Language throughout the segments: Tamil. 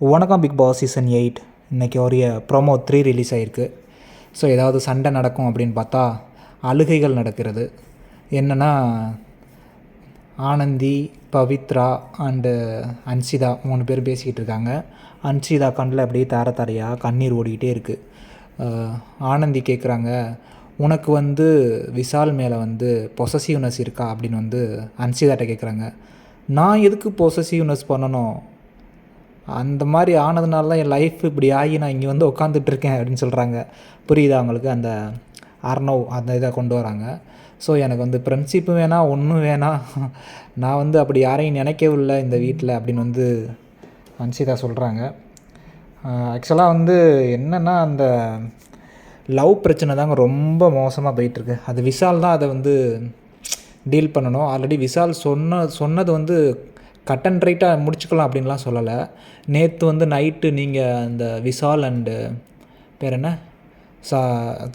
வணக்கம் பிக் பாஸ் சீசன் 8 இன்றைக்கி ஒரு ப்ரோமோ 3 ரிலீஸ் ஆகிருக்கு. ஸோ ஏதாவது சண்டை நடக்கும் அப்படின்னு பார்த்தா அழுகைகள் நடக்கிறது. என்னென்னா ஆனந்தி, பவித்ரா அண்டு அன்ஷிதா 3 பேர் பேசிக்கிட்டு இருக்காங்க. அன்ஷிதா கண்ணில் அப்படியே தாரையாக கண்ணீர் ஓடிக்கிட்டே இருக்குது. ஆனந்தி கேட்குறாங்க, உனக்கு விஷால் மேலே பொசசிவ்னஸ் இருக்கா அப்படின்னு அன்ஷிதாட்ட கேட்குறாங்க. நான் எதுக்கு பொசசிவ்னஸ் பண்ணணும், அந்த மாதிரி ஆனதுனால தான் என் லைஃப் இப்படி ஆகி நான் இங்கே உட்காந்துட்ருக்கேன் அப்படின்னு சொல்கிறாங்க. புரியுதா அவங்களுக்கு? அந்த அர்ணவ் அந்த இதை கொண்டு வராங்க. ஸோ எனக்கு ஃப்ரெண்ட்ஷிப்பும் வேணாம், ஒன்றும் வேணாம், நான் அப்படி யாரையும் நினைக்கவே இல்லை இந்த வீட்டில் அப்படின்னு அன்ஷிதா சொல்கிறாங்க. ஆக்சுவலாக என்னென்னா அந்த லவ் பிரச்சனை தாங்க ரொம்ப மோசமாக போயிட்டுருக்கு. அது விஷால் தான் அதை டீல் பண்ணணும். ஆல்ரெடி விஷால் சொன்னது கட் அண்ட் ரைட்டாக முடிச்சுக்கலாம் அப்படின்லாம் சொல்லலை. நேற்று நைட்டு நீங்கள் அந்த விஷால் அண்டு பேர் என்ன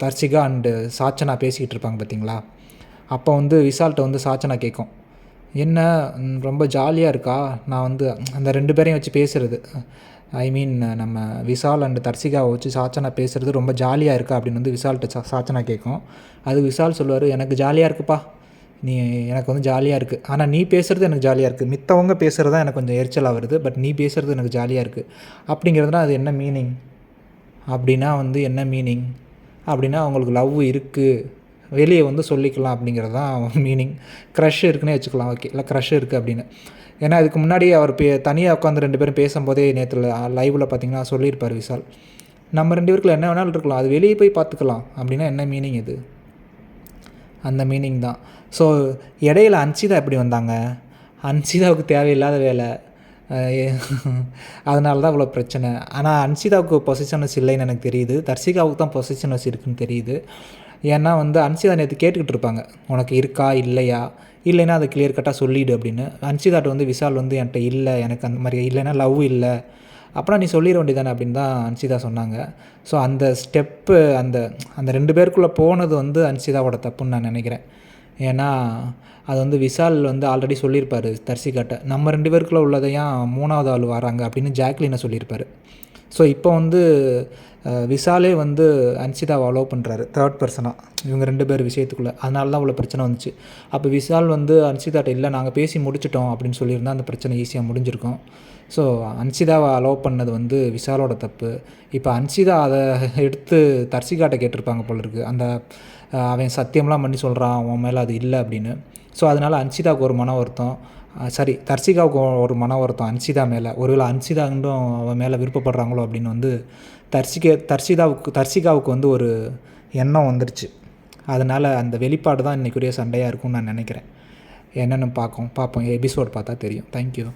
தர்ஷிகா அண்டு சாச்சனா பேசிக்கிட்டு இருப்பாங்க பார்த்தீங்களா? அப்போ விஷால்கிட்ட சாச்சனா கேட்கும், என்ன ரொம்ப ஜாலியாக இருக்கா, நான் அந்த 2 பேரையும் வச்சு பேசுகிறது, ஐ மீன் நம்ம விஷால் அண்டு தர்ஷிகாவை வச்சு சாச்சனா பேசுகிறது ரொம்ப ஜாலியாக இருக்கா அப்படின்னு விஷால்கிட்ட சாச்சனா கேட்கும். அது விஷால் சொல்லுவார், எனக்கு ஜாலியாக இருக்குப்பா, நீ எனக்கு ஜாலியாக இருக்குது, ஆனால் நீ பேசுகிறது எனக்கு ஜாலியாக இருக்குது, மித்தவங்க பேசுகிறது தான் எனக்கு கொஞ்சம் எரிச்சலாக வருது, பட் நீ பேசுகிறது எனக்கு ஜாலியாக இருக்குது அப்படிங்கிறதுனா அது என்ன மீனிங் அப்படின்னா என்ன மீனிங் அப்படின்னா அவங்களுக்கு லவ் இருக்குது, வெளியே சொல்லிக்கலாம் அப்படிங்கிறது தான் மீனிங். க்ரஷ் இருக்குன்னே வச்சுக்கலாம், ஓகே, இல்லை க்ரஷ் இருக்குது அப்படின்னு. ஏன்னா இதுக்கு முன்னாடி அவர் தனியாக உட்காந்து 2 பேரும் பேசும்போதே நேற்று லைவில் பார்த்தீங்கன்னா சொல்லியிருப்பார் விஷால், நம்ம 2 பேருக்குள்ள என்ன வேணாலும் இருக்கலாம், அது வெளியே போய் பார்த்துக்கலாம் அப்படின்னா என்ன மீனிங் இது? அந்த மீனிங் தான். ஸோ இடையில அன்ஷிதா எப்படி வந்தாங்க? அன்ஷிதாவுக்கு தேவையில்லாத வேலை, அதனால தான் இவ்வளோ பிரச்சனை. ஆனால் அன்ஷிதாவுக்கு பொசிஷனஸ் இல்லைன்னு எனக்கு தெரியுது, தர்ஷிகாவுக்கு தான் பொசிஷனஸ் இருக்குதுன்னு தெரியுது. ஏன்னா அன்ஷிதா நேற்று கேட்டுக்கிட்டு இருப்பாங்க, உனக்கு இருக்கா இல்லையா, இல்லைன்னா அதை கிளியர் கட்டாக சொல்லிவிடு அப்படின்னு. அன்ஷிதாட்ட விஷால் என்கிட்ட இல்லை, எனக்கு அந்த மாதிரி இல்லைன்னா லவ் இல்லை, அப்புறம் நீ சொல்லிட வேண்டியதானே அப்படின்னு தான் அன்ஷிதா சொன்னாங்க. ஸோ அந்த ஸ்டெப்பு அந்த அந்த 2 பேருக்குள்ளே போனது அன்ஷிதாவோட தப்புன்னு நான் நினைக்கிறேன். ஏன்னா அது விஷால் ஆல்ரெடி சொல்லியிருப்பார் தர்ஷிகாட்ட, நம்ம 2 பேருக்குள்ளே உள்ளதையும் 3வது ஆள் வராங்க அப்படின்னு ஜாக்லினை சொல்லியிருப்பார். ஸோ இப்போ விஷாலே அன்ஷிதாவை அலோவ் பண்ணுறாரு 3rd பர்சனாக, இவங்க 2 பேர் விஷயத்துக்குள்ளே. அதனால தான் அவ்வளோ பிரச்சனை வந்துச்சு. அப்போ விஷால் அன்ஷிதாட்ட இல்லை நாங்கள் பேசி முடிச்சிட்டோம் அப்படின்னு சொல்லியிருந்தால் அந்த பிரச்சனை ஈஸியாக முடிஞ்சிருக்கும். ஸோ அன்ஷிதாவை அலோவ் பண்ணது விஷாலோட தப்பு. இப்போ அன்ஷிதா அதை எடுத்து தர்ஷிகாட்ட கேட்டிருப்பாங்க போல இருக்குது, அந்த அவன் சத்தியம்லாம் பண்ணி சொல்கிறான் அவன் மேலே அது இல்லை அப்படின்னு. ஸோ அதனால் அன்ஷிதாவுக்கு ஒரு மன வருத்தம், தர்ஷிகாவுக்கு ஒரு மன வருத்தம் அன்ஷிதா மேலே. ஒருவேளை அன்ஷிதா இன்னும் அவன் மேலே விருப்பப்படுறாங்களோ அப்படின்னு தர்ஷிகாவுக்கு ஒரு எண்ணம் வந்துருச்சு. அதனால் அந்த வெளிப்பாடு தான் இன்றைக்குரிய சண்டையாக இருக்கும்னு நான் நினைக்கிறேன். என்னென்னு பார்ப்போம், எபிசோட் பார்த்தா தெரியும். தேங்க்யூ.